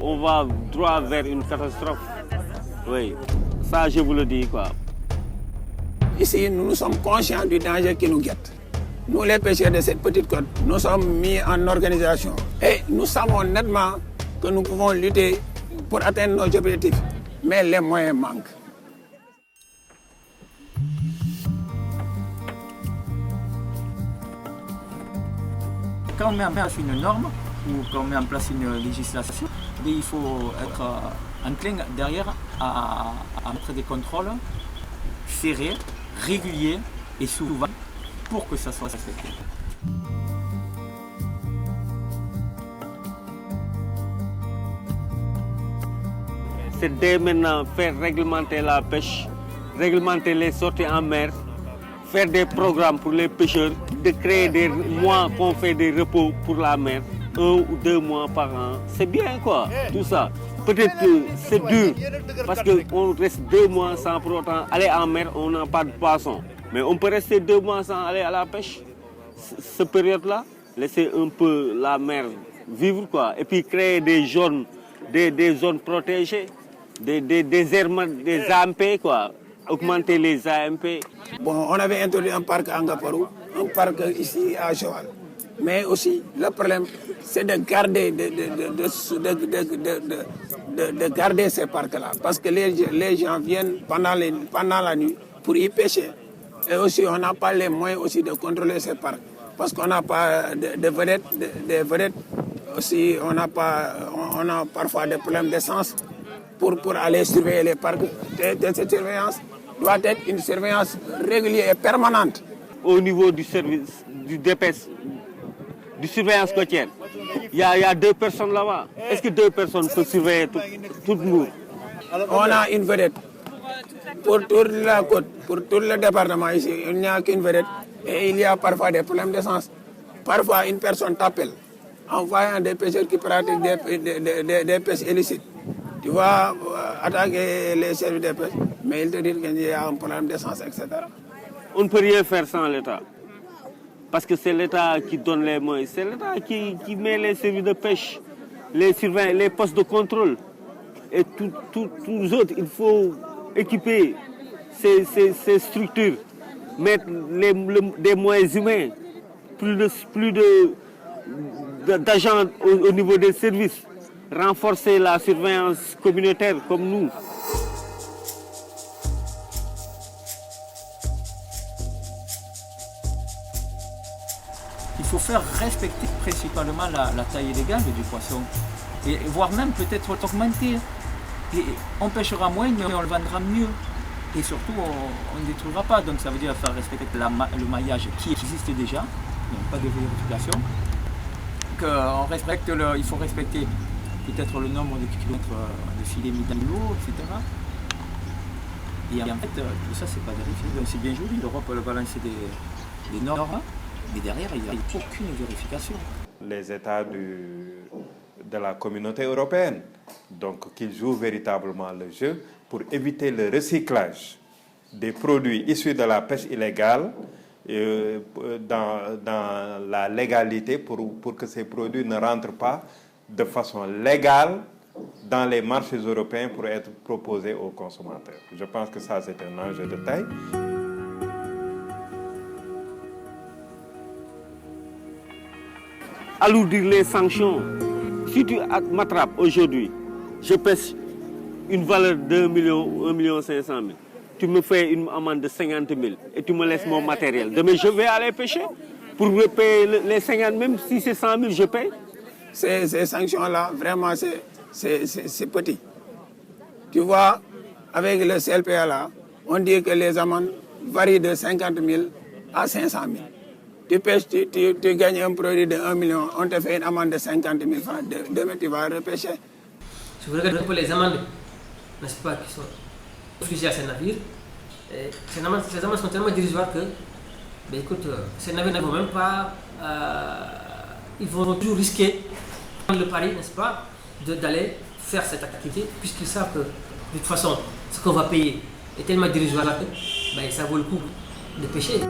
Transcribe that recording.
on va droit vers une catastrophe. Oui, ça je vous le dis quoi. Ici, nous sommes conscients du danger qui nous guette. Nous, les pêcheurs de cette petite côte, nous sommes mis en organisation. Et nous savons nettement que nous pouvons lutter pour atteindre nos objectifs. Mais les moyens manquent. Quand on met en place une norme ou quand on met en place une législation, il faut être enclin derrière à mettre des contrôles serrés, réguliers et souvent pour que ça soit respecté. C'est dès maintenant faire réglementer la pêche, réglementer les sorties en mer, faire des programmes pour les pêcheurs, de créer des mois qu'on fait des repos pour la mer, 1 ou 2 mois par an. C'est bien quoi, tout ça. Peut-être que c'est dur, parce qu'on reste 2 mois sans pour autant aller en mer, on n'a pas de poisson. Mais on peut rester 2 mois sans aller à la pêche. Cette période-là, laisser un peu la mer vivre quoi. Et puis créer des zones, des zones protégées, des AMP quoi. Augmenter les AMP. Bon, on avait introduit un parc à Ngaparou, un parc ici à Joal. Mais aussi, le problème, c'est de garder, de garder ces parcs-là. Parce que les gens viennent pendant la nuit pour y pêcher. Et aussi, on n'a pas les moyens aussi de contrôler ces parcs. Parce qu'on n'a pas de vedettes, des vedettes. Aussi, on a parfois des problèmes d'essence pour aller surveiller les parcs. Cette surveillance doit être une surveillance régulière et permanente. Au niveau du service, du DPS, du surveillance côtière, il y a 2 personnes là-bas. Est-ce que 2 personnes peuvent surveiller toute l'eau? On a une vedette pour toute la côte, pour tout le département ici. Il n'y a qu'une vedette et il y a parfois des problèmes d'essence. Parfois, une personne t'appelle en voyant des pêcheurs qui pratiquent des pêches illicites. Tu vas attaquer les services de pêche, mais ils te disent qu'il y a un problème d'essence, etc. On ne peut rien faire sans l'État. Parce que c'est l'État qui donne les moyens. C'est l'État qui met les services de pêche, les surveillants, les postes de contrôle. Et tous les autres, il faut équiper ces structures, mettre des moyens humains, plus d'agents au niveau des services, renforcer la surveillance communautaire comme nous. Il faut faire respecter principalement la taille légale du poisson, et voire même peut-être augmenter. Et on pêchera moins, mais on le vendra mieux. Et surtout, on ne détruira pas. Donc ça veut dire faire respecter le maillage qui existe déjà, donc pas de vérification. Il faut respecter peut-être le nombre de kilomètres de filets mis dans l'eau, etc. Et en fait, tout ça, c'est pas vérifié. Donc c'est bien joli, l'Europe va balancer des normes, mais derrière, il n'y a aucune vérification. Les États de la communauté européenne, donc qu'ils jouent véritablement le jeu pour éviter le recyclage des produits issus de la pêche illégale dans la légalité pour que ces produits ne rentrent pas de façon légale dans les marchés européens pour être proposés aux consommateurs. Je pense que ça, c'est un enjeu de taille. Alourdir les sanctions. Si tu m'attrapes aujourd'hui, je pêche une valeur de 1 million ou 1,5 million, tu me fais une amende de 50 000 et tu me laisses mon matériel. Demain, je vais aller pêcher pour payer les 50 000, même si c'est 100 000, je paye. Ces sanctions-là, vraiment, c'est petit. Tu vois, avec le CLPA là, on dit que les amendes varient de 50 000 à 500 000. Tu pêches, tu gagnes un produit de 1 million, on te fait une amende de 50 000 francs. Demain, tu vas repêcher. Si vous regardez un peu les amendes, n'est-ce pas, qui sont infligées à ces navires, ces amendes sont tellement dérisoires que, ben écoute, ces navires ne vont même pas, ils vont toujours risquer le pari, n'est-ce pas, d'aller faire cette activité, puisqu'ils savent que, de toute façon, ce qu'on va payer est tellement dérisoire que ben, ça vaut le coup de pêcher.